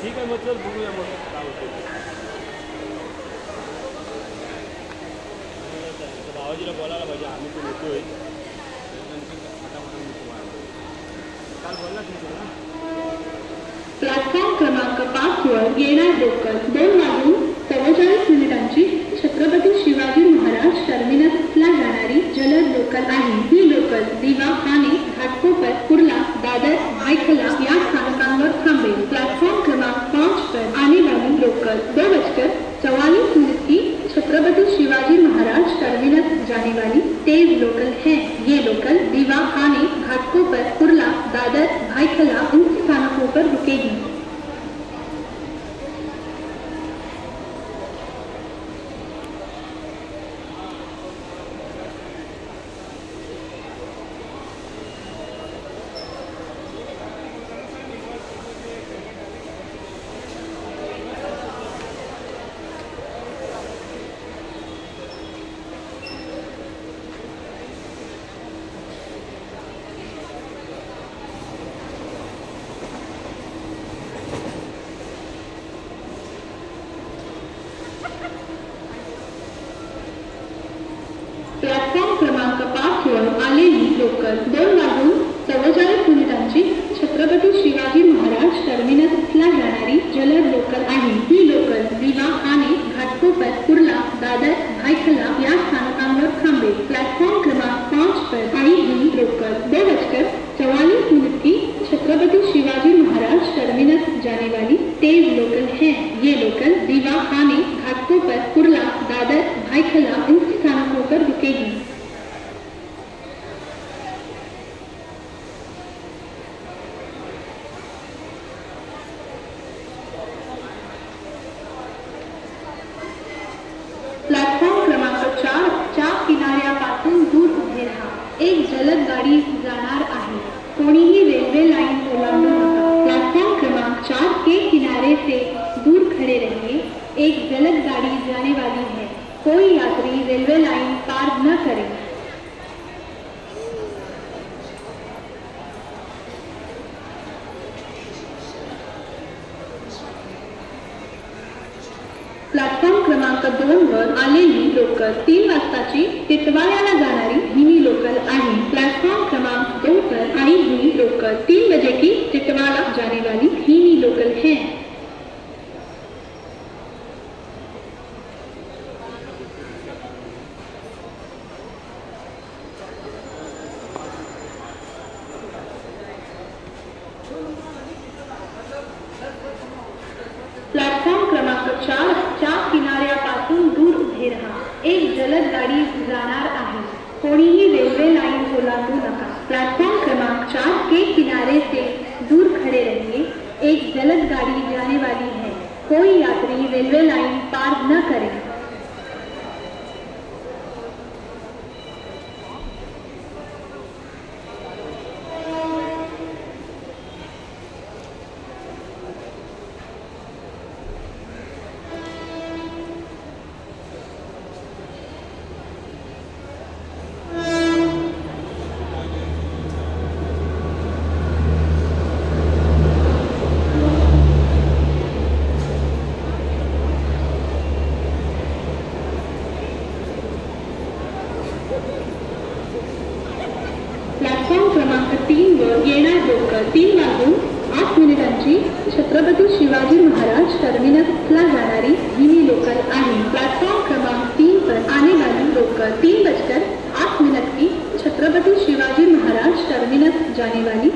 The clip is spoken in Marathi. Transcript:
ठीक आहे, मग चल बघूया मग काय होतं. बाबाजीला बोलायला पाहिजे, आम्ही पण येतोय. काल बोलला तुमचं ना. प्लॅटफॉर्म क्रमांक 5 वर येणार लोकल 2 वाजून 44 मिनिटांची छत्रपती शिवाजी महाराज टर्मिनसला जाणारी जलद लोकल आहे. ही लोकल दिवा, ठाणे, घाटकोपर, कुर्ला, दादर, भायखला या स्थानकांवर थांबेल. प्लॅटफॉर्म क्रमांक 5 पर आने वाली लोकल 2:44 की छत्रपति शिवाजी महाराज टर्मिनस जाने वाली तेज लोकल है. ये लोकल दीवा, ठाणे, घाटकोपर, कुर्ला, दादर, भायखला इन स्थानकों पर रुकेगी. प्लॅटफॉर्म क्रमांक 5 वर आलेली लोकल 2:44 मिनिटांची छत्रपती शिवाजी महाराज टर्मिनसला जाणारी जलद लोकल आहे. ही लोकल दिवा, ठाणे, घाटकोपर, कुर्ला, दादर, भायखला या स्थानकांवर थांबेल. प्लॅटफॉर्म क्रमांक 5 पर आई हुई लोकल 2:44 की छत्रपति शिवाजी महाराज टर्मिनस जाने वाली तेज लोकल है. ये लोकल दीवा, ठाणे, घाटकोपर, कुर्ला, दादर, भायखला इन स्थानकों पर रुकेगी. प्लॅटफॉर्म क्रमांक 4 च्या किनाऱ्यापासून दूर उभे राहा. एक जलद गाडी जाणार आहे. कोणीही रेल्वे लाइन ओलांडू नका. प्लॅटफॉर्म क्रमांक 4 के किनारे से दूर खड़े रहिए. एक जलद गाड़ी जाने वाली है. कोई यात्री रेलवे लाइन पार न करे. प्लॅटफॉर्म क्रमांक 2 वर आलेली लोकल 3 वाजताची टिटवाळ्याला जाणारी मिनी लोकल आहे. प्लॅटफॉर्म क्रमांक 2 पर आई हुई लोकल 3 बजे की टिटवाला जाने वाली मिनी लोकल है. प्लॅटफॉर्म क्रमांक 4 च्या किनाऱ्यापासून दूर उभे राहा. एक जलद गाडी जाणार आहे. कोणीही रेल्वे लाइन ओलांडू नका. प्लॅटफॉर्म क्रमांक 4 के किनारे से दूर खड़े रहिए. एक जलद गाड़ी जाने वाली है. कोई यात्री रेलवे लाइन पार न करे. प्लॅटफॉर्म क्रमांक 3 वर येणार लोकल 3 वाजून 8 मिनिटांची छत्रपती शिवाजी महाराज टर्मिनसला जाणारी मिनी लोकल आहे. प्लॅटफॉर्म क्रमांक 3 पर आने वाली लोकल 3:08 की छत्रपति शिवाजी महाराज टर्मिनस जाने वाली